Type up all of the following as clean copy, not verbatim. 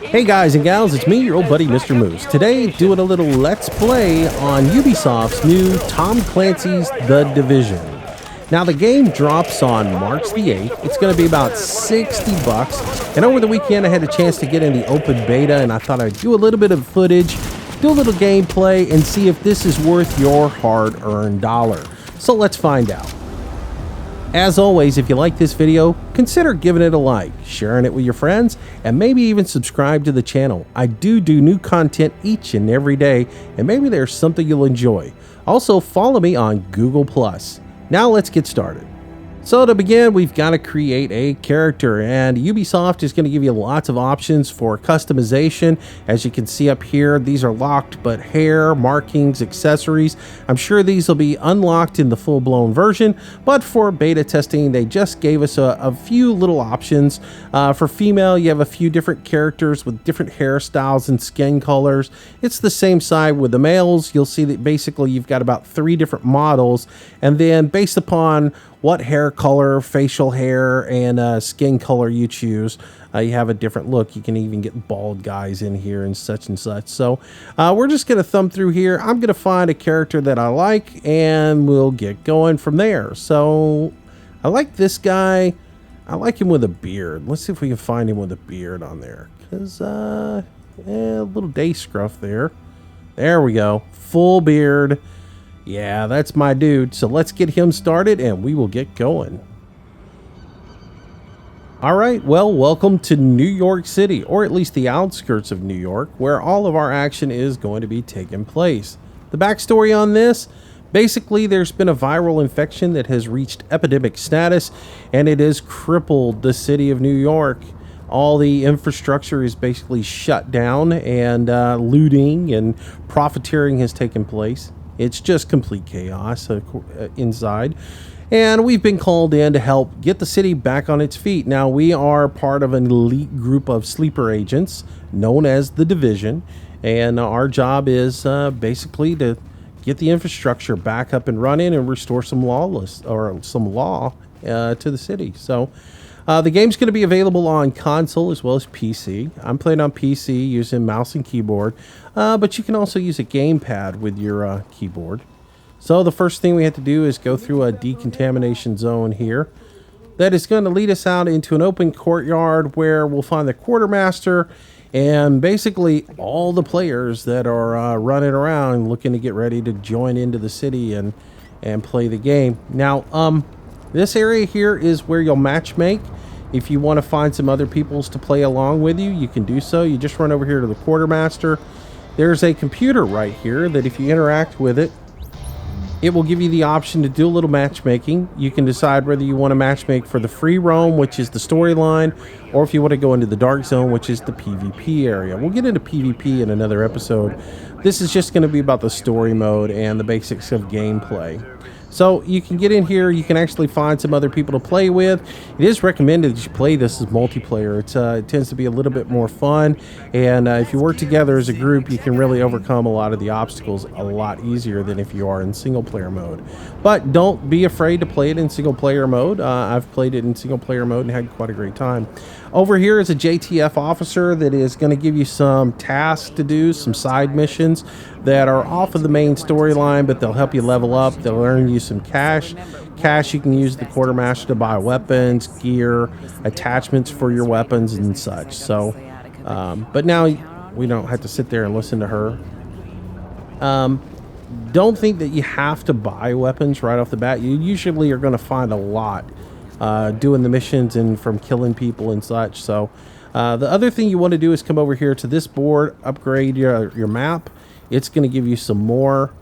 Hey guys and gals, it's me, your old buddy Mistermoose. Today, doing a little Let's Play on Ubisoft's new Tom Clancy's The Division. Now, the game drops on March the 8th. It's going to be about 60 bucks. And over the weekend, I had a chance to get in the open beta, and I thought I'd do a little bit of footage, do a little gameplay, and see if this is worth your hard-earned dollar. So let's find out. As always, if you like this video, consider giving it a like, sharing it with your friends, and maybe even subscribe to the channel. I do new content each and every day, and maybe there's something you'll enjoy. Also, follow me on Google+. Now let's get started. So to begin, we've got to create a character, and Ubisoft is going to give you lots of options for customization. As you can see up here, these are locked, but hair, markings, accessories, I'm sure these will be unlocked in the full-blown version, but for beta testing, they just gave us a few little options. For female, you have a few different characters with different hairstyles and skin colors. It's the same side with the males. You'll see that basically you've got about 3 different models, and then based upon what hair color, facial hair, and skin color you choose, you have a different look. You can even get bald guys in here and such. So we're just going to thumb through here. I'm going to find a character that I like, and we'll get going from there. So I like this guy. I like him with a beard. Let's see if we can find him with a beard on there. Because, a little day scruff there. There we go. Full beard. Yeah, that's my dude. So let's get him started and we will get going. All right, well, welcome to New York City, or at least the outskirts of New York, where all of our action is going to be taking place. The backstory on this, basically there's been a viral infection that has reached epidemic status, and it has crippled the city of New York. All the infrastructure is basically shut down, and looting and profiteering has taken place. It's just complete chaos inside. And we've been called in to help get the city back on its feet. Now, we are part of an elite group of sleeper agents known as the Division. And our job is basically to get the infrastructure back up and running and restore some law to the city. So the game's going to be available on console as well as PC. I'm playing on PC using mouse and keyboard, but you can also use a gamepad with your keyboard. So the first thing we have to do is go through a decontamination zone here. That is going to lead us out into an open courtyard where we'll find the quartermaster and basically all the players that are running around looking to get ready to join into the city and play the game. Now, this area here is where you'll matchmake. If you want to find some other peoples to play along with you, you can do so. You just run over here to the quartermaster. There's a computer right here that if you interact with it, it will give you the option to do a little matchmaking. You can decide whether you want to matchmake for the free roam, which is the storyline, or if you want to go into the dark zone, which is the PvP area. We'll get into PvP in another episode. This is just going to be about the story mode and the basics of gameplay. So you can get in here, you can actually find some other people to play with. It is recommended that you play this as multiplayer. It tends to be a little bit more fun, and if you work together as a group, you can really overcome a lot of the obstacles a lot easier than if you are in single player mode. But don't be afraid to play it in single player mode. I've played it in single player mode and had quite a great time. Over here is a JTF officer that is going to give you some tasks to do, some side missions that are off of the main storyline, but they'll help you level up. They'll earn you some cash. Cash you can use the quartermaster to buy weapons, gear, attachments for your weapons and such. So, but now we don't have to sit there and listen to her. Don't think that you have to buy weapons right off the bat. You usually are going to find a lot doing the missions and from killing people and such. So the other thing you want to do is come over here to this board, upgrade your map. It's going to give you some more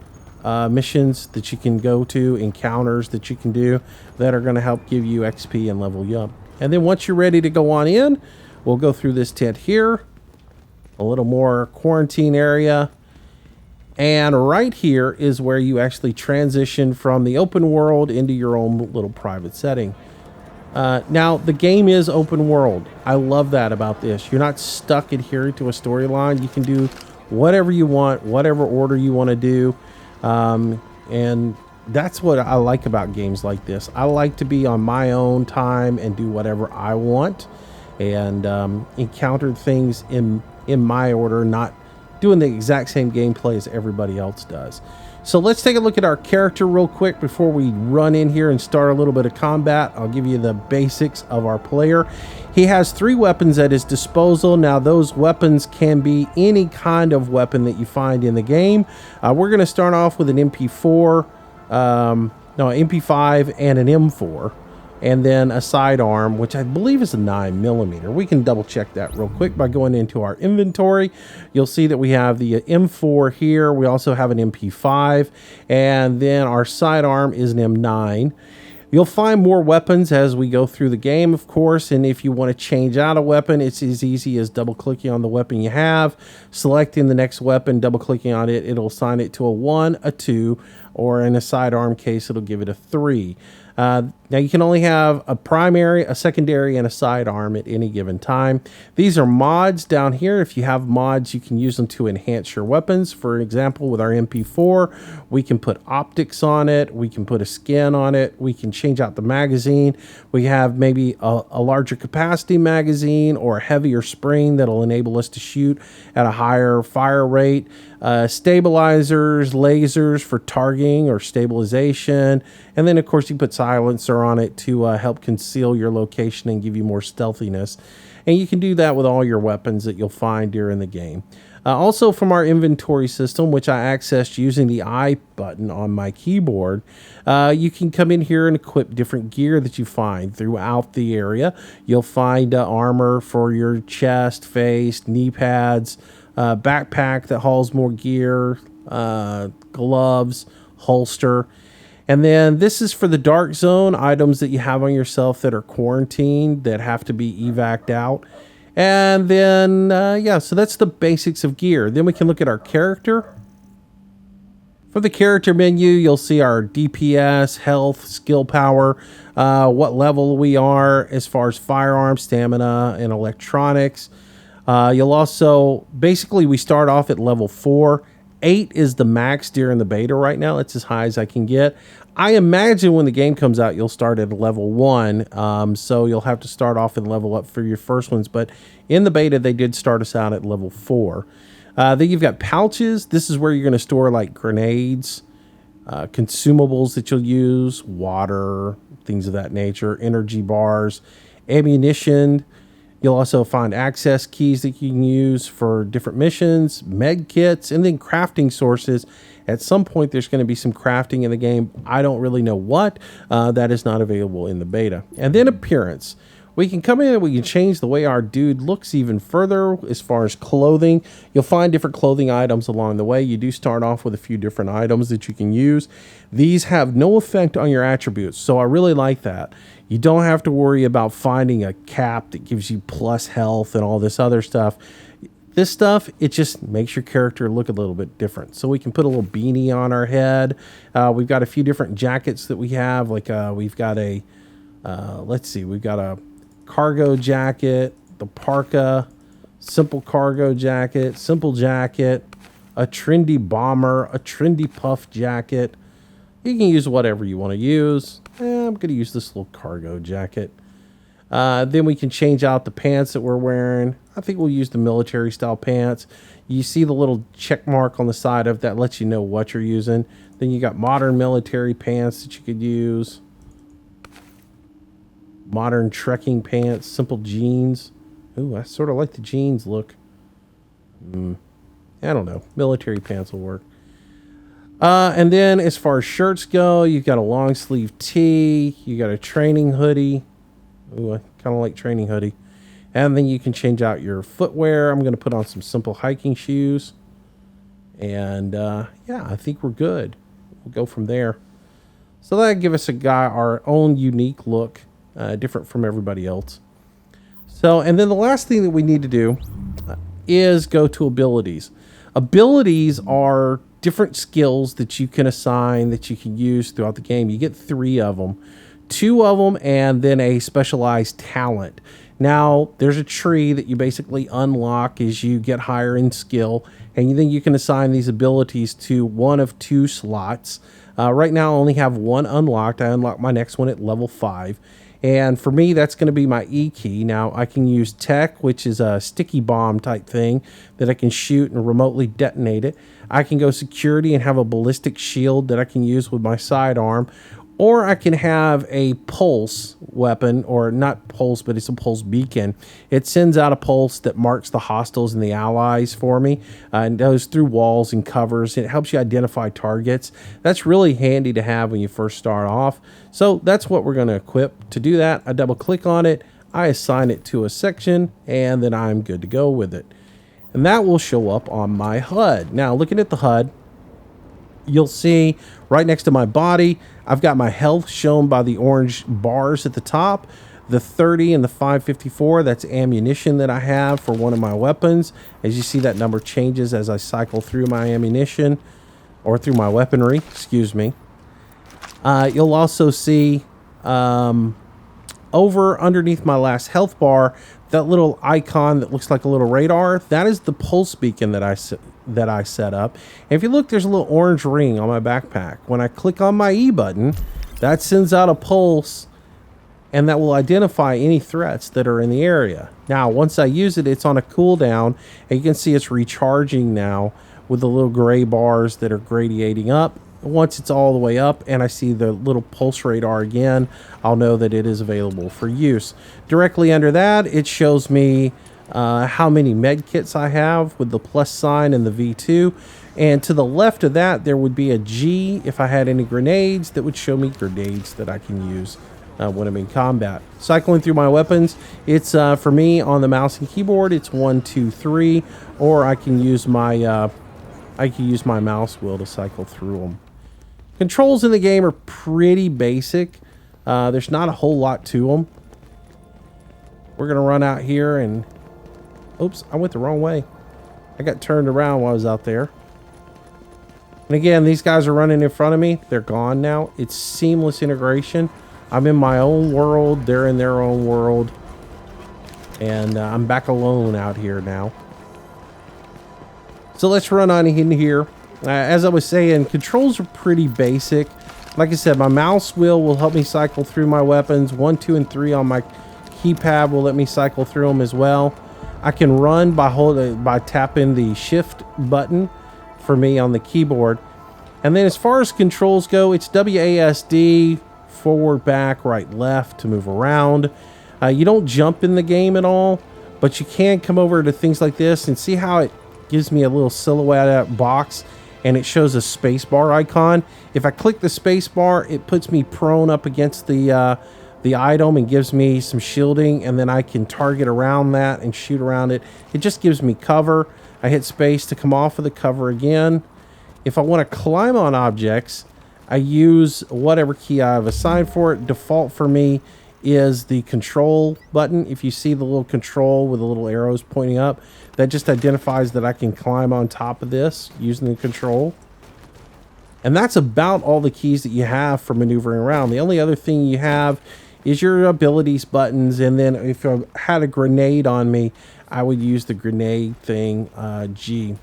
missions that you can go to, encounters that you can do that are going to help give you XP and level you up. And then once you're ready to go on in, we'll go through this tent here, a little more quarantine area. And right here is where you actually transition from the open world into your own little private setting. Now, the game is open world. I love that about this. You're not stuck adhering to a storyline. You can do whatever you want, whatever order you want to do. And that's what I like about games like this. I like to be on my own time and do whatever I want. and encountered things in my order, not doing the exact same gameplay as everybody else does. So let's take a look at our character real quick before we run in here and start a little bit of combat. I'll give you the basics of our player. He has 3 weapons at his disposal. Now those weapons can be any kind of weapon that you find in the game. We're going to start off with an MP4, MP5 and an M4. And then a sidearm, which I believe is a 9mm. We can double check that real quick by going into our inventory. You'll see that we have the M4 here. We also have an MP5, and then our sidearm is an M9. You'll find more weapons as we go through the game, of course, and if you want to change out a weapon, it's as easy as double-clicking on the weapon you have, selecting the next weapon, double-clicking on it, it'll assign it to a 1, a 2, or in a sidearm case, it'll give it a 3. Now you can only have a primary, a secondary, and a sidearm at any given time. These are mods down here. If you have mods, you can use them to enhance your weapons. For example, with our MP4, we can put optics on it. We can put a skin on it. We can change out the magazine. We have maybe a larger capacity magazine or a heavier spring that'll enable us to shoot at a higher fire rate. Stabilizers, lasers for targeting or stabilization. And then, of course, you put silencer on it to help conceal your location and give you more stealthiness. And you can do that with all your weapons that you'll find during the game. Also from our inventory system, which I accessed using the I button on my keyboard, you can come in here and equip different gear that you find throughout the area. You'll find armor for your chest, face, knee pads, backpack that hauls more gear, gloves, holster. And then this is for the dark zone, items that you have on yourself that are quarantined, that have to be evac'd out. And then, so that's the basics of gear. Then we can look at our character. For the character menu, you'll see our DPS, health, skill power, what level we are as far as firearms, stamina, and electronics. You'll also, basically we start off at level 4. 8 is the max during the beta right now. That's as high as I can get. I imagine when the game comes out, you'll start at level 1. So you'll have to start off and level up for your first ones. But in the beta, they did start us out at level 4. Then you've got pouches. This is where you're going to store like grenades, consumables that you'll use, water, things of that nature, energy bars, ammunition. You'll also find access keys that you can use for different missions, med kits, and then crafting sources. At some point, there's going to be some crafting in the game. I don't really know what. That is not available in the beta. And then appearance. We can come in and we can change the way our dude looks even further as far as clothing. You'll find different clothing items along the way. You do start off with a few different items that you can use. These have no effect on your attributes, so I really like that. You don't have to worry about finding a cap that gives you plus health and all this other stuff. This stuff, it just makes your character look a little bit different. So we can put a little beanie on our head. We've got a few different jackets that we have. Like we've got a, we've got a cargo jacket, the parka, simple cargo jacket, simple jacket, a trendy bomber, a trendy puff jacket. You can use whatever you want to use. I'm going to use this little cargo jacket. Then we can change out the pants that we're wearing. I think we'll use the military style pants. You see the little check mark on the side of that lets you know what you're using. Then you got modern military pants that you could use. Modern trekking pants, simple jeans. Ooh, I sort of like the jeans look. I don't know. Military pants will work. And then as far as shirts go, you've got a long sleeve tee. You got a training hoodie. Ooh, I kind of like training hoodie. And then you can change out your footwear. I'm going to put on some simple hiking shoes. And I think we're good. We'll go from there. So that'll give us our own unique look. Different from everybody else. So, and then the last thing that we need to do is go to abilities. Abilities are different skills that you can assign, that you can use throughout the game. You get 3 of them, 2 of them, and then a specialized talent. Now, there's a tree that you basically unlock as you get higher in skill, and then you can assign these abilities to one of 2 slots. Right now, I only have 1 unlocked. I unlocked my next one at level 5. And for me, that's going to be my E key. Now I can use tech, which is a sticky bomb type thing that I can shoot and remotely detonate it. I can go security and have a ballistic shield that I can use with my sidearm. Or I can have a pulse weapon, or not pulse, but it's a pulse beacon. It sends out a pulse that marks the hostiles and the allies for me, and goes through walls and covers. It helps you identify targets. That's really handy to have when you first start off. So that's what we're going to equip. To do that, I double click on it, I assign it to a section, and then I'm good to go with it. And that will show up on my HUD. Now, looking at the HUD, you'll see right next to my body, I've got my health shown by the orange bars at the top. The 30 and the 554, that's ammunition that I have for one of my weapons. As you see, that number changes as I cycle through my ammunition, or through my weaponry, excuse me. You'll also see over underneath my last health bar, that little icon that looks like a little radar, that is the pulse beacon that I set up. And if you look, there's a little orange ring on my backpack. When I click on my E button, that sends out a pulse, and that will identify any threats that are in the area. Now, once I use it, it's on a cooldown, and you can see it's recharging now with the little gray bars that are gradiating up. Once it's all the way up and I see the little pulse radar again, I'll know that it is available for use. Directly under that, it shows me how many med kits I have with the plus sign and the V2. And to the left of that, there would be a G if I had any grenades that would show me grenades that I can use when I'm in combat. Cycling through my weapons, it's for me on the mouse and keyboard, it's 1, 2, 3, or I can use my mouse wheel to cycle through them. Controls in the game are pretty basic. There's not a whole lot to them. We're going to run out here and... Oops, I went the wrong way. I got turned around while I was out there. And again, these guys are running in front of me. They're gone now. It's seamless integration. I'm in my own world. They're in their own world. And I'm back alone out here now. So let's run on in here. As I was saying, controls are pretty basic. Like I said, my mouse wheel will help me cycle through my weapons. 1, 2, and 3 on my keypad will let me cycle through them as well. I can run by tapping the shift button for me on the keyboard. And then as far as controls go, it's WASD, forward, back, right, left to move around. You don't jump in the game at all, but you can come over to things like this and see how it gives me a little silhouette box. And it shows a space bar icon. If I click the space bar, it puts me prone up against the item and gives me some shielding, and then I can target around that and shoot around it. It just gives me cover. I hit space to come off of the cover again. If I want to climb on objects, I use whatever key I have assigned for it. Default for me is the control button. If you see the little control with the little arrows pointing up, that just identifies that I can climb on top of this using the control. And that's about all the keys that you have for maneuvering around. The only other thing you have is your abilities buttons. And then if I had a grenade on me, I would use the grenade thing, G,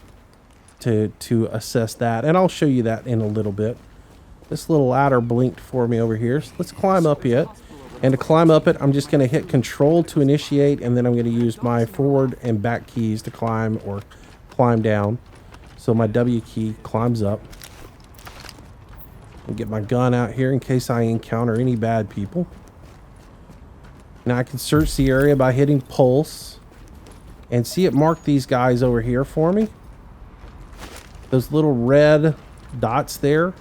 to assess that. And I'll show you that in a little bit. This little ladder blinked for me over here. So let's climb up it. And to climb up it, I'm just going to hit control to initiate, and then I'm going to use my forward and back keys to climb or climb down. So my W key climbs up. I'll get my gun out here in case I encounter any bad people. Now I can search the area by hitting pulse and see it mark these guys over here for me. Those little red dots there.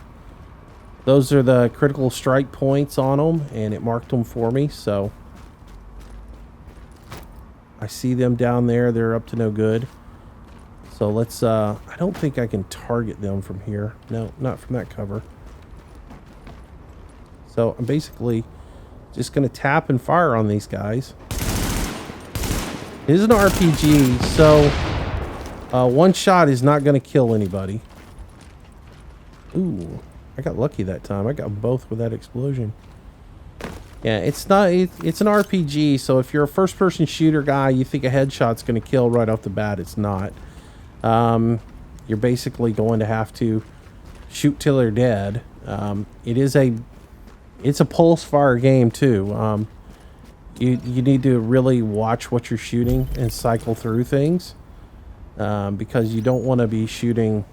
Those are the critical strike points on them, and it marked them for me, so I see them down there. They're up to no good. So let's, I don't think I can target them from here. No, not from that cover. So I'm basically just going to tap and fire on these guys. It is an RPG, so one shot is not going to kill anybody. Ooh. I got lucky that time. I got both with that explosion. Yeah, it's an RPG, so if you're a first-person shooter guy, you think a headshot's going to kill right off the bat. It's not. You're basically going to have to shoot till they're dead. It's a pulse fire game too. You need to really watch what you're shooting and cycle through things, because you don't want to be shooting.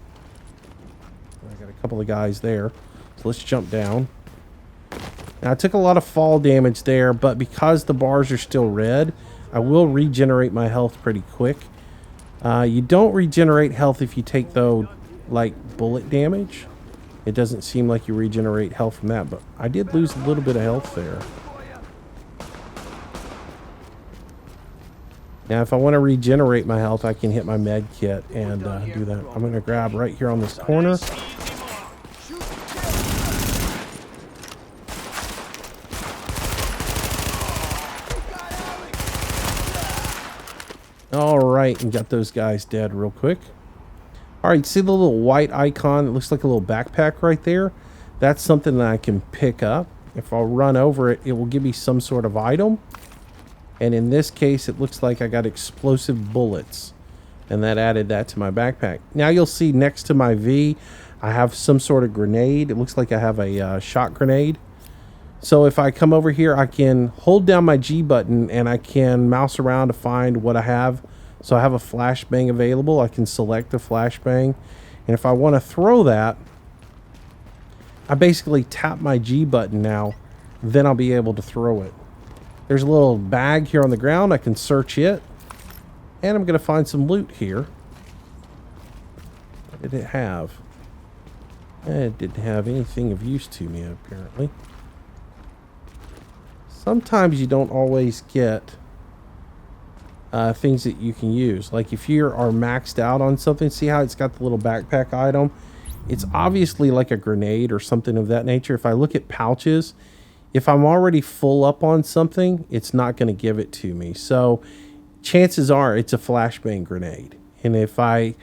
I got a couple of guys there, so let's jump down. Now I took a lot of fall damage there, but because the bars are still red, I will regenerate my health pretty quick. You don't regenerate health if you take, though, like bullet damage. It doesn't seem like you regenerate health from that, but I did lose a little bit of health there. Now, if I want to regenerate my health, I can hit my med kit and do that. I'm going to grab right here on this corner. All right, and got those guys dead real quick. All right, see the little white icon? It looks like a little backpack right there. That's something that I can pick up. If I'll run over it, it will give me some sort of item. And in this case, it looks like I got explosive bullets. And that added that to my backpack. Now you'll see next to my V, I have some sort of grenade. It looks like I have a shot grenade. So if I come over here, I can hold down my G button and I can mouse around to find what I have. So I have a flashbang available. I can select a flashbang. And if I want to throw that, I basically tap my G button now. Then I'll be able to throw it. There's a little bag here on the ground. I can search it. And I'm going to find some loot here. What did it have? It didn't have anything of use to me, apparently. Sometimes you don't always get things that you can use. Like if you are maxed out on something, see how it's got the little backpack item? It's obviously like a grenade or something of that nature. If I look at pouches, if I'm already full up on something, it's not going to give it to me. So chances are it's a flashbang grenade. And if I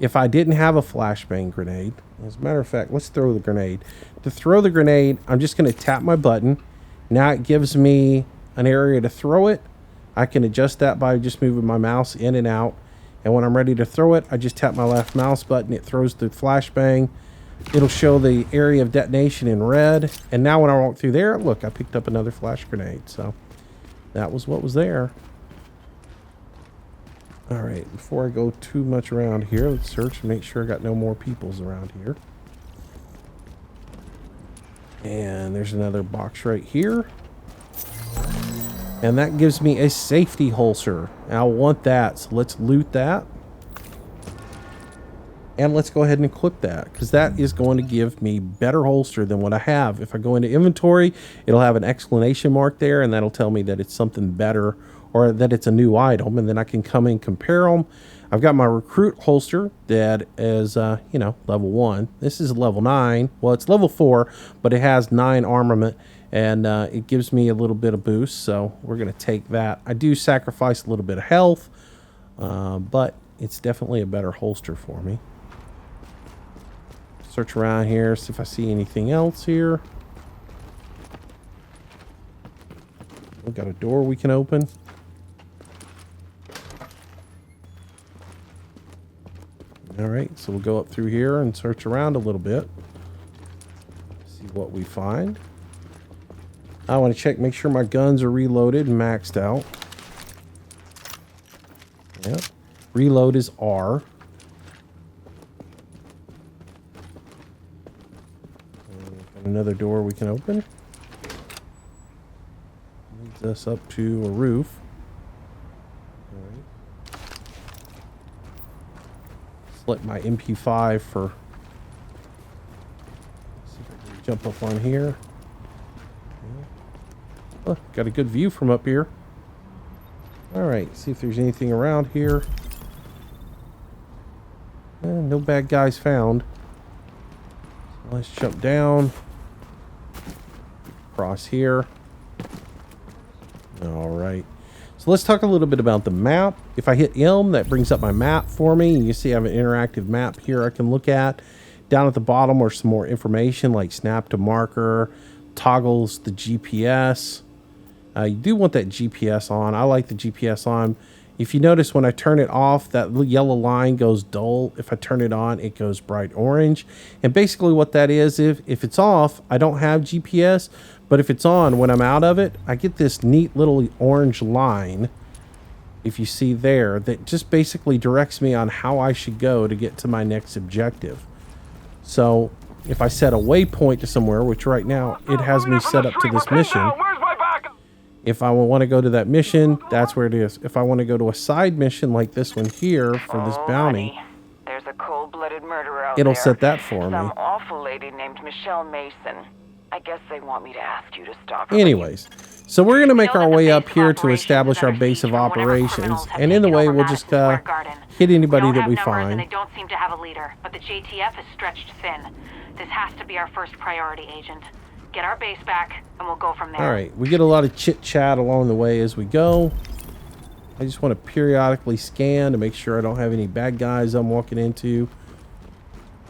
didn't have a flashbang grenade, as a matter of fact, let's throw the grenade. To throw the grenade, I'm just going to tap my button. Now it gives me an area to throw it. I can adjust that by just moving my mouse in and out. And when I'm ready to throw it, I just tap my left mouse button. It throws the flashbang. It'll show the area of detonation in red. And now when I walk through there, look, I picked up another flash grenade. So that was what was there. All right, before I go too much around here, let's search and make sure I got no more peoples around here. And there's another box right here. And that gives me a safety holster. I want that, so let's loot that. And let's go ahead and equip that, because that is going to give me better holster than what I have. If I go into inventory, it'll have an exclamation mark there, and that'll tell me that it's something better or that it's a new item, and then I can come and compare them. I've got my recruit holster that is, level 1. This is level 9. Well, it's level 4, but it has 9 armament, and it gives me a little bit of boost, so we're going to take that. I do sacrifice a little bit of health, but it's definitely a better holster for me. Search around here, see if I see anything else here. We've got a door we can open. All right, so we'll go up through here and search around a little bit. See what we find. I want to check, make sure my guns are reloaded and maxed out. Yep. Reload is R. Another door we can open. Leads us up to a roof. All right. Select my MP5 for. See if I can jump up on here. Oh, got a good view from up here. All right, see if there's anything around here. No bad guys found. So let's jump down. Cross here. All right. So let's talk a little bit about the map. If I hit M, that brings up my map for me. You see I have an interactive map here I can look at. Down at the bottom are some more information like snap to marker, toggles the GPS. You do want that GPS on. I like the GPS on. If you notice when I turn it off, that yellow line goes dull. If I turn it on, it goes bright orange. And basically what that is, if it's off, I don't have GPS, But if it's on, when I'm out of it, I get this neat little orange line, if you see there, that just basically directs me on how I should go to get to my next objective. So if I set a waypoint to somewhere, which right now it has me set up to this mission. If I want to go to that mission, that's where it is. If I want to go to a side mission like this one here for this bounty, there's a cold-blooded murderer out it'll there. set that for me. Some awful lady named Michelle Mason. I guess they want me to ask you to stop her. Anyways, so we're going to make our way up here to establish our base of operations. And in the way, we'll just hit anybody that we find. They don't seem to have a leader, but the JTF is stretched thin. This has to be our first priority, Agent. Get our base back, and we'll go from there. All right, we get a lot of chit-chat along the way as we go. I just want to periodically scan to make sure I don't have any bad guys I'm walking into.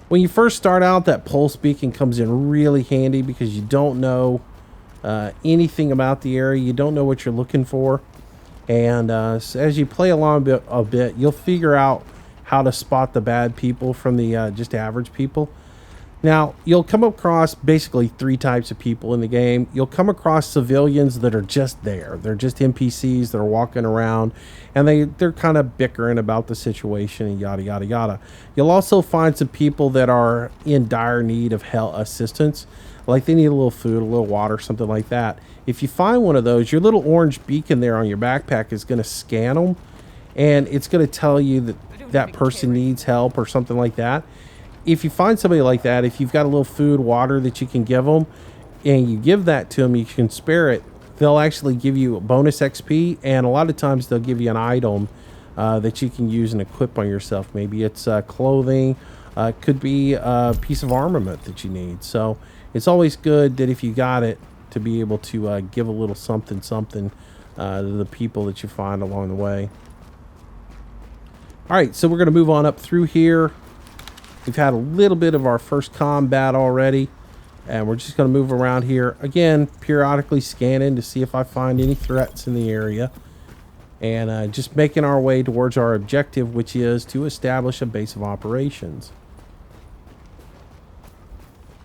When you first start out, that pulse beacon comes in really handy because you don't know anything about the area. You don't know what you're looking for. And so as you play along a bit, you'll figure out how to spot the bad people from the just average people. Now, you'll come across basically 3 types of people in the game. You'll come across civilians that are just there. They're just NPCs that are walking around, and they're kind of bickering about the situation and yada, yada, yada. You'll also find some people that are in dire need of assistance, like they need a little food, a little water, something like that. If you find one of those, your little orange beacon there on your backpack is going to scan them, and it's going to tell you that that person needs help or something like that. If you find somebody like that, if you've got a little food, water that you can give them, and you give that to them, you can spare it, they'll actually give you a bonus XP, and a lot of times they'll give you an item that you can use and equip on yourself. Maybe it's clothing, could be a piece of armament that you need. So it's always good that if you got it, to be able to give a little something to the people that you find along the way. All right, so we're going to move on up through here. We've had a little bit of our first combat already, and we're just going to move around here. Again, periodically scanning to see if I find any threats in the area. And just making our way towards our objective, which is to establish a base of operations.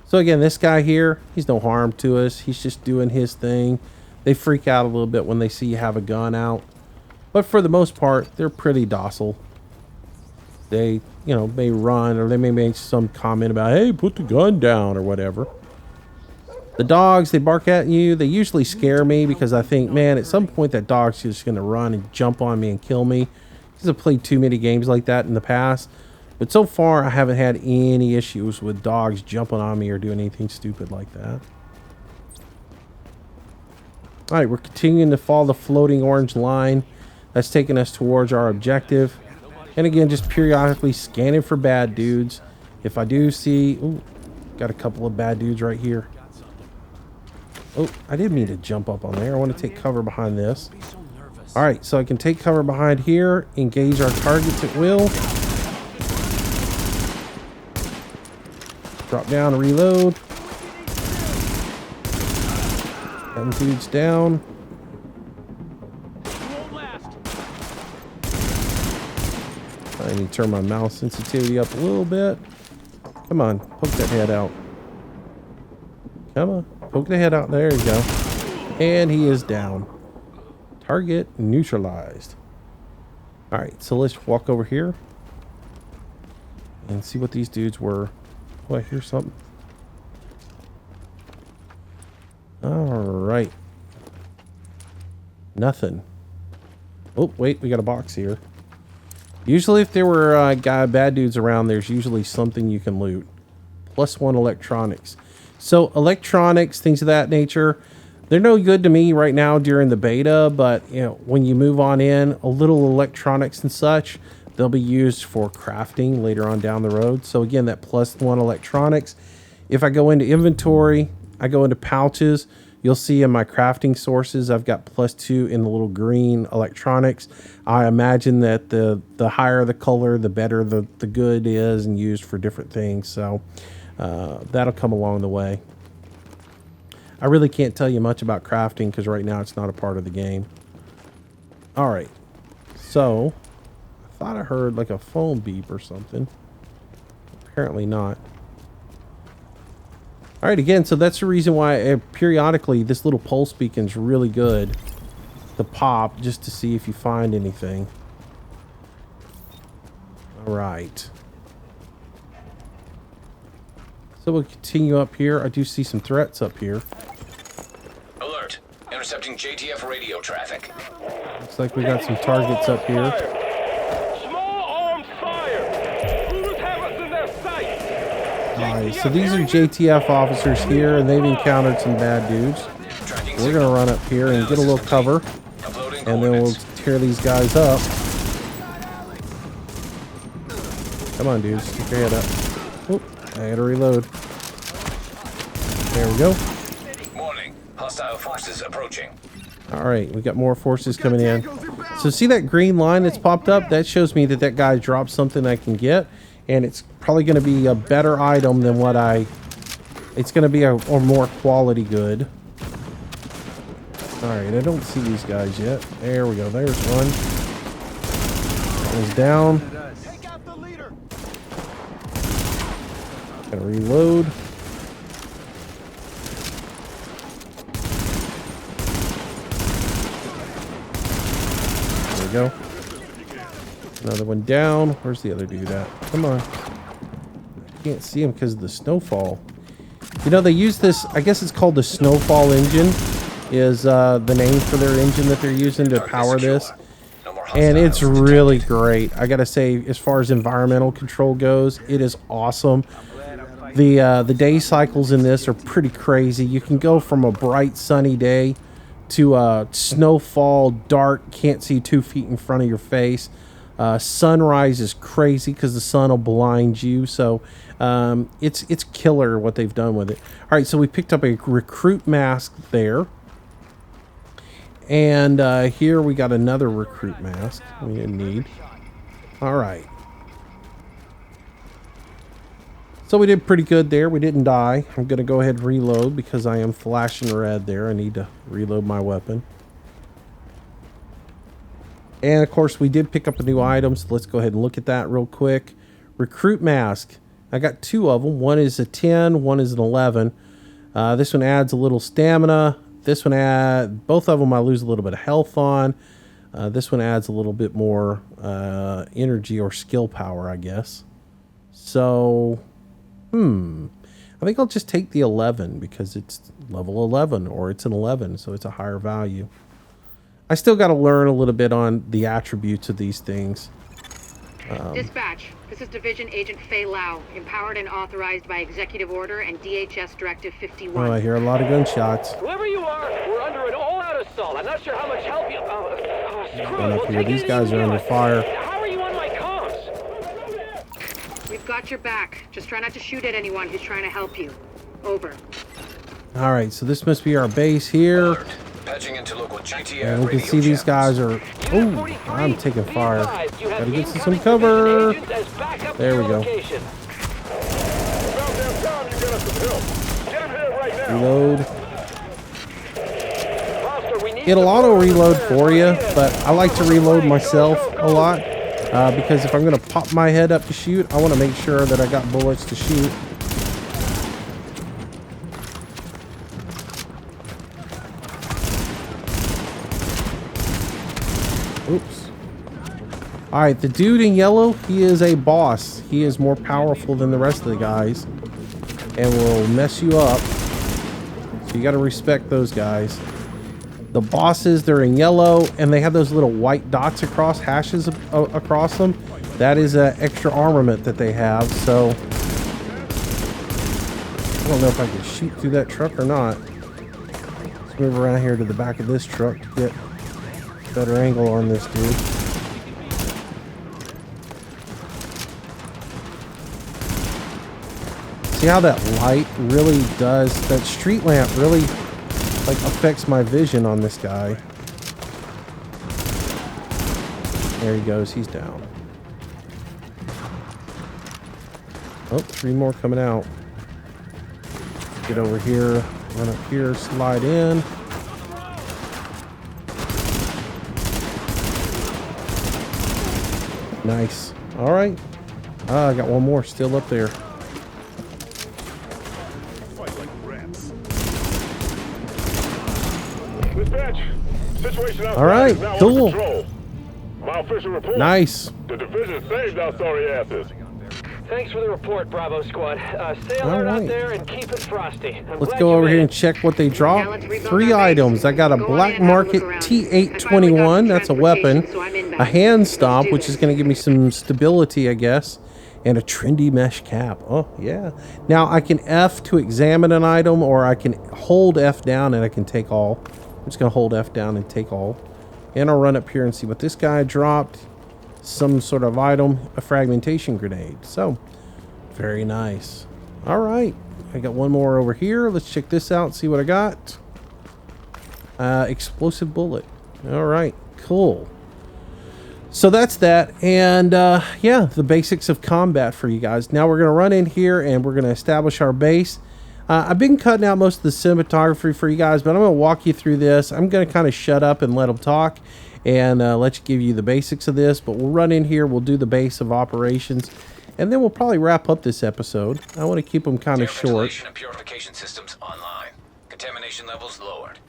So again, this guy here, he's no harm to us. He's just doing his thing. They freak out a little bit when they see you have a gun out. But for the most part, they're pretty docile. They, may run, or they may make some comment about, hey, put the gun down or whatever. The dogs, they bark at you. They usually scare me because I think, man, at some point that dog's just going to run and jump on me and kill me. Because I've played too many games like that in the past. But so far, I haven't had any issues with dogs jumping on me or doing anything stupid like that. All right, we're continuing to follow the floating orange line. That's taking us towards our objective. And again, just periodically scanning for bad dudes. If I do see... Ooh, got a couple of bad dudes right here. Oh, I didn't mean to jump up on there. I want to take cover behind this. Alright, so I can take cover behind here. Engage our targets at will. Drop down and reload. Them dudes down. I need to turn my mouse sensitivity up a little bit. Come on, poke that head out. Come on, poke the head out. There you go. And he is down. Target neutralized. All right, so let's walk over here and see what these dudes were. Oh, I hear something. All right. Nothing. Oh, wait, we got a box here. Usually if there were bad dudes around, there's usually something you can loot. +1 electronics. So electronics, things of that nature, they're no good to me right now during the beta, but when you move on in, a little electronics and such, they'll be used for crafting later on down the road. So again, that +1 electronics. If I go into inventory, I go into pouches, you'll see in my crafting sources, I've got +2 in the little green electronics. I imagine that the higher the color, the better the good is and used for different things. So that'll come along the way. I really can't tell you much about crafting because right now it's not a part of the game. All right. So I thought I heard like a phone beep or something. Apparently not. All right, again, so that's the reason why periodically this little pulse beacon's really good to pop, just to see if you find anything. All right. So we'll continue up here. I do see some threats up here. Alert. Intercepting JTF radio traffic. Looks like we got some targets up here. Small arms fire. Who's have us in their sight? Alright, so these are JTF officers here, and they've encountered some bad dudes. We're going to run up here and get a little cover, and then we'll tear these guys up. Come on, dudes. Stick your head up. Oop, I gotta reload. There we go. Warning. Hostile forces approaching. Alright, we got more forces coming in. So see that green line that's popped up? That shows me that that guy dropped something I can get. And it's probably going to be a better item than what it's going to be a more quality good. Alright, I don't see these guys yet. There we go. There's one. One's down. Gotta reload. There we go. Another one down. Where's the other dude at? Come on. I can't see him because of the snowfall. You know, they use this, I guess it's called the snowfall engine, is the name for their engine that they're using to power this. And it's really great. I gotta say, as far as environmental control goes, it is awesome. The day cycles in this are pretty crazy. You can go from a bright sunny day to a snowfall, dark, can't see 2 feet in front of your face. Sunrise is crazy because the sun will blind you. So it's killer what they've done with it. All right, so we picked up a recruit mask there. And here we got another recruit mask we didn't need. All right. So we did pretty good there. We didn't die. I'm going to go ahead and reload because I am flashing red there. I need to reload my weapon. And of course, we did pick up a new item. So let's go ahead and look at that real quick. Recruit mask. I got 2 of them. One is a 10, one is an 11. This one adds a little stamina. This one both of them I lose a little bit of health on. This one adds a little bit more energy or skill power, I guess. So, I think I'll just take the 11 because it's level 11 or it's an 11, so it's a higher value. I still got to learn a little bit on the attributes of these things. Dispatch, this is Division Agent Fei Lau, empowered and authorized by Executive Order and DHS Directive 51. Oh, I hear a lot of gunshots. Whoever you are, we're under an all-out assault. I'm not sure how much help you. Run up here. These guys are under fire. How are you on my comms? We've got your back. Just try not to shoot at anyone who's trying to help you. Over. All right, so this must be our base here. Alert. Patching into local JTF And we can radio see these guys channels. are... Oh, I'm taking fire. Gotta get to some cover. There we go. Reload. It'll auto reload for you, but I like to reload myself a lot because if I'm going to pop my head up to shoot, I want to make sure that I got bullets to shoot. Oops. Alright, the dude in yellow, he is a boss. He is more powerful than the rest of the guys and will mess you up. So you got to respect those guys. The bosses, they're in yellow and they have those little white dots across, hashes across them. That is extra armament that they have. So I don't know if I can shoot through that truck or not. Let's move around here to the back of this truck to get a better angle on this dude. See how that light really does, that street lamp really like affects my vision on this guy. There he goes, he's down. Oh, 3 more coming out. Get over here, run up here, slide in. Nice. All right. I got one more still up there. Dispatch. Situation outside All right, is now cool. under control. My official report. Nice. The division saved our sorry asses. Thanks for the report, Bravo Squad. Stay All alert right. out there and keep it frosty. Let's go over here and check what they dropped. 3 items. I got a black market T821. That's a weapon. A hand stop, which is going to give me some stability, I guess. And a trendy mesh cap. Oh, yeah. Now, I can F to examine an item, or I can hold F down and I can take all. I'm just going to hold F down and take all. And I'll run up here and see what this guy dropped. Some sort of item, a fragmentation grenade. So, very nice. All right. I got one more over here. Let's check this out, see what I got. Explosive bullet. All right. Cool. So that's that. And yeah, the basics of combat for you guys. Now we're going to run in here and we're going to establish our base. I've been cutting out most of the cinematography for you guys, but I'm going to walk you through this. I'm going to kind of shut up and let them talk and let you give you the basics of this. But we'll run in here. We'll do the base of operations. And then we'll probably wrap up this episode. I want to keep them kind of short. Ventilation and purification systems online. Contamination levels lowered.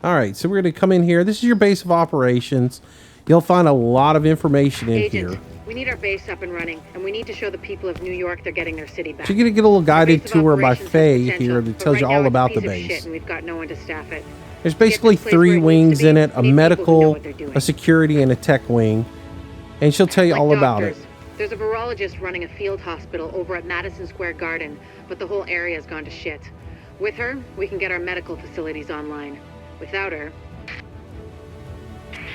All right, so we're going to come in here. This is your base of operations. You'll find a lot of information in here. We need our base up and running, and we need to show the people of New York they're getting their city back. So you're going to get a little guided Base of tour by operations Faye is essential, here that but tells you right now all it's a about the piece of shit, base. and we've got no one to staff it. There's To get basically this place where 3 it needs to wings be, in it, a we need people who know medical, what they're doing. a security, and a tech wing. And she'll tell you Like all about it. doctors, there's a virologist running a field hospital over at Madison Square Garden, but the whole area's gone to shit. With her, we can get our medical facilities online. Without her...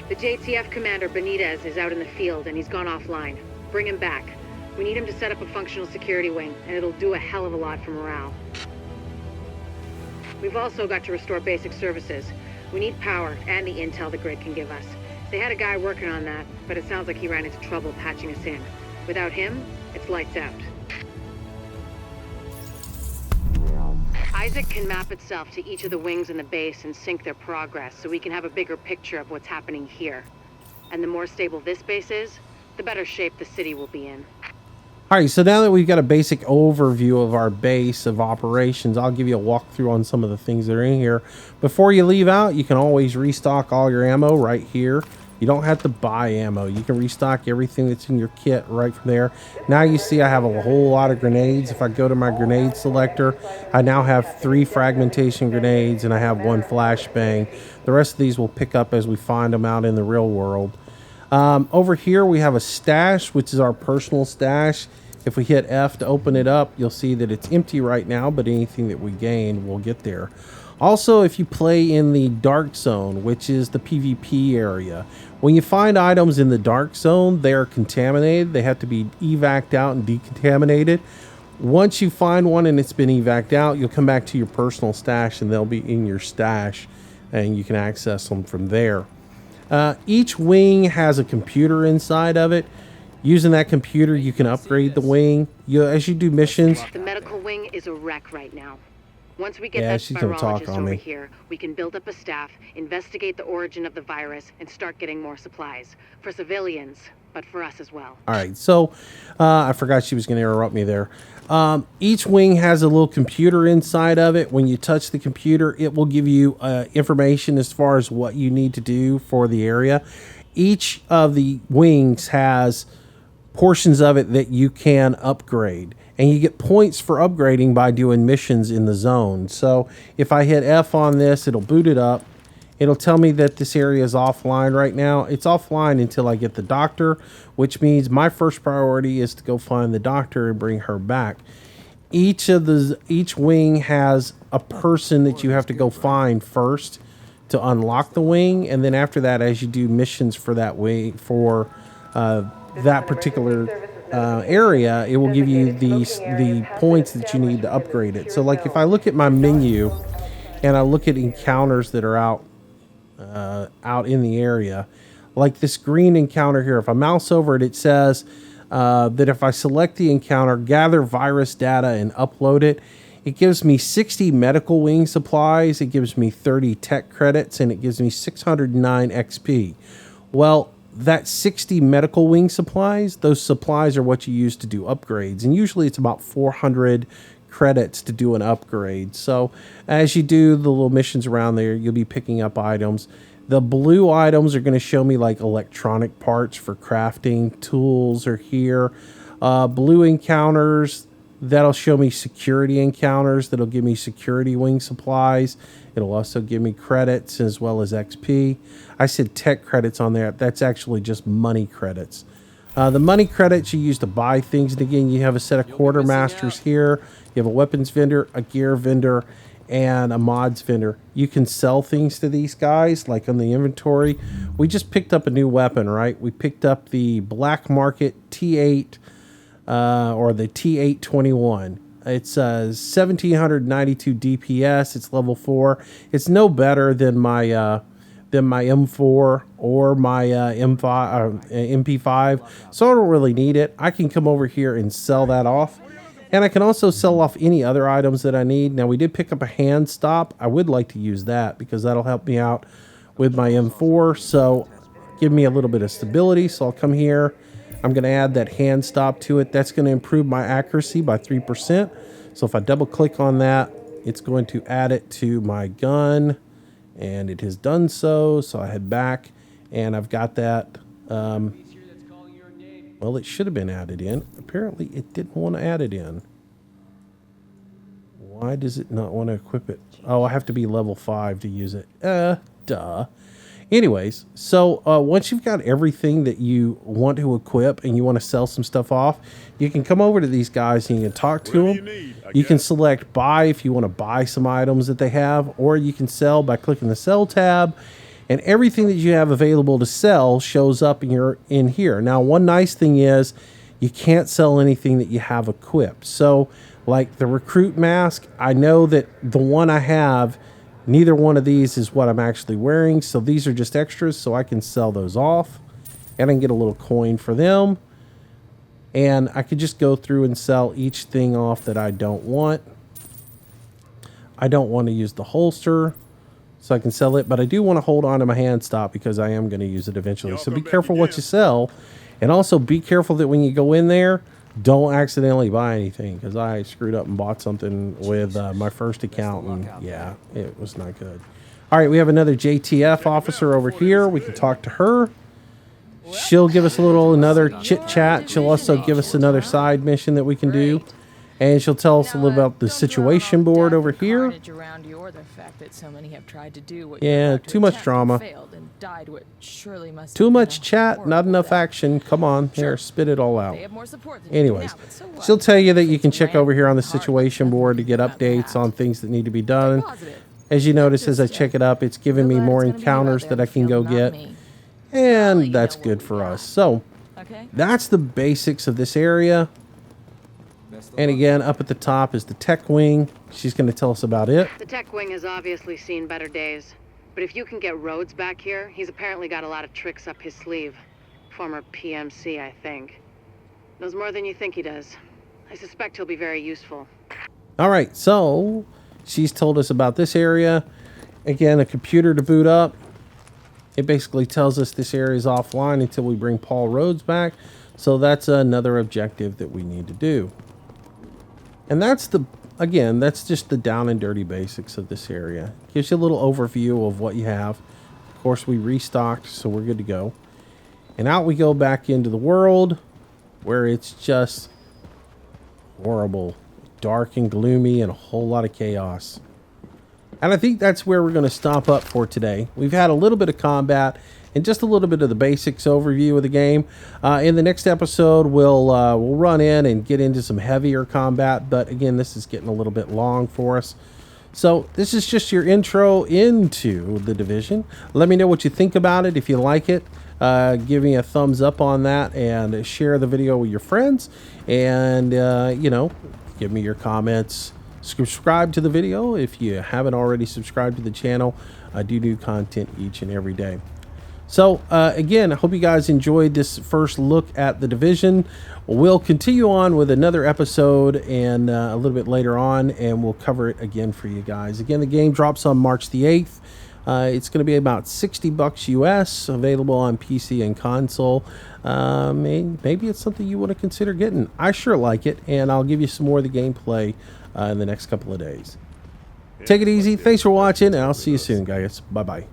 The JTF commander, Benitez, is out in the field and he's gone offline. Bring him back. We need him to set up a functional security wing, and it'll do a hell of a lot for morale. We've also got to restore basic services. We need power and the intel the grid can give us. They had a guy working on that, but it sounds like he ran into trouble patching us in. Without him, it's lights out. Isaac can map itself to each of the wings in the base and sync their progress so we can have a bigger picture of what's happening here. And the more stable this base is, the better shape the city will be in. All right, so now that we've got a basic overview of our base of operations, I'll give you a walkthrough on some of the things that are in here. Before you leave out, you can always restock all your ammo right here. You don't have to buy ammo. You can restock everything that's in your kit right from there. Now you see I have a whole lot of grenades. If I go to my grenade selector, I now have 3 fragmentation grenades and I have 1 flashbang. The rest of these we'll pick up as we find them out in the real world. Over here we have a stash, which is our personal stash. If we hit F to open it up, you'll see that it's empty right now, but anything that we gain, we'll get there. Also, if you play in the dark zone, which is the PvP area, when you find items in the dark zone, they are contaminated. They have to be evac'd out and decontaminated. Once you find one and it's been evac'd out, you'll come back to your personal stash and they'll be in your stash and you can access them from there. Each wing has a computer inside of it. Using that computer, you can upgrade the wing. As you do missions... The medical wing is a wreck right now. Once we get Yeah, that she's gonna talk virologist on over me. here, we can build up a staff, investigate the origin of the virus, and start getting more supplies. For civilians, but for us as well. All right, so I forgot she was going to interrupt me there. Each wing has a little computer inside of it. When you touch the computer, it will give you information as far as what you need to do for the area. Each of the wings has portions of it that you can upgrade. And you get points for upgrading by doing missions in the zone. So if I hit F on this, it'll boot it up. It'll tell me that this area is offline right now. It's offline until I get the doctor, which means my first priority is to go find the doctor and bring her back. Each wing has a person that you have to go find first to unlock the wing, and then after that, as you do missions for that wing, for that particular area, it will give you the points that you need to upgrade it. So like if I look at my menu and I look at encounters that are out in the area, like this green encounter here, if I mouse over it, it says that if I select the encounter, gather virus data and upload it, it gives me 60 medical wing supplies, it gives me 30 tech credits, and it gives me 609 XP. Well, that 60 medical wing supplies, those supplies are what you use to do upgrades. And usually it's about 400 credits to do an upgrade. So as you do the little missions around there, you'll be picking up items. The blue items are going to show me like electronic parts for crafting. Tools are here. Blue encounters, that'll show me security encounters. That'll give me security wing supplies. It'll also give me credits as well as XP. I said tech credits on there. That's actually just money credits. The money credits you use to buy things. And again, you have a set of quartermasters here. You have a weapons vendor, a gear vendor, and a mods vendor. You can sell things to these guys, like on the inventory. We just picked up a new weapon, right? We picked up the Black Market T8, or the T821. It's 1792 DPS. It's level 4. It's no better than my M4 or my MP5, so I don't really need it. I can come over here and sell that off. And I can also sell off any other items that I need. Now, we did pick up a hand stop. I would like to use that because that'll help me out with my M4. So give me a little bit of stability. So I'll come here. I'm going to add that hand stop to it. That's going to improve my accuracy by 3%. So if I double click on that, it's going to add it to my gun. And it has done so. So I head back and I've got that. Well, it should have been added in. Apparently, it didn't want to add it in. Why does it not want to equip it? Oh, I have to be level 5 to use it. Duh. Anyways, so once you've got everything that you want to equip and you want to sell some stuff off, you can come over to these guys and you can talk to them. You can select buy if you want to buy some items that they have, or you can sell by clicking the sell tab. And everything that you have available to sell shows up in here. Now, one nice thing is you can't sell anything that you have equipped. So, like the recruit mask, I know that the one I have, neither one of these is what I'm actually wearing. So these are just extras, so I can sell those off. And I can get a little coin for them. And I could just go through and sell each thing off that I don't want. I don't want to use the holster, so I can sell it, but I do want to hold on to my hand stop because I am going to use it eventually. So be careful what you sell, and also be careful that when you go in there, don't accidentally buy anything, because I screwed up and bought something with my first account, and yeah, it was not good. All right, we have another JTF officer over here. We can talk to her. She'll give us another chit chat. She'll also give us another side mission that we can do. And she'll tell us a little about the situation board over here. Yeah, too much drama. Too much chat, not enough action. Come on, here, spit it all out. Anyways, she'll tell you that you can check over here on the situation board to get updates on things that need to be done. As you notice, as I check it up, it's giving me more encounters that I can go get. And that's good for us. So, that's the basics of this area. And again, up at the top is the tech wing. She's going to tell us about it. The tech wing has obviously seen better days. But if you can get Rhodes back here, he's apparently got a lot of tricks up his sleeve. Former PMC, I think. Knows more than you think he does. I suspect he'll be very useful. All right, so she's told us about this area. Again, a computer to boot up. It basically tells us this area is offline until we bring Paul Rhodes back. So that's another objective that we need to do. And that's that's just the down and dirty basics of this area. Gives you a little overview of what you have. Of course, we restocked, so we're good to go. And out we go back into the world where it's just horrible, dark and gloomy, and a whole lot of chaos. And I think that's where we're going to stop up for today. We've had a little bit of combat and just a little bit of the basics overview of the game. In the next episode, we'll run in and get into some heavier combat. But again, this is getting a little bit long for us. So this is just your intro into The Division. Let me know what you think about it. If you like it, give me a thumbs up on that and share the video with your friends. And, give me your comments. Subscribe to the video if you haven't already subscribed to the channel. I do new content each and every day. So, again, I hope you guys enjoyed this first look at The Division. We'll continue on with another episode and a little bit later on, and we'll cover it again for you guys. Again, the game drops on March the 8th. It's going to be about $60 US, available on PC and console. Maybe it's something you want to consider getting. I sure like it, and I'll give you some more of the gameplay in the next couple of days. Take it easy. Thanks for watching, and I'll see you soon, guys. Bye-bye.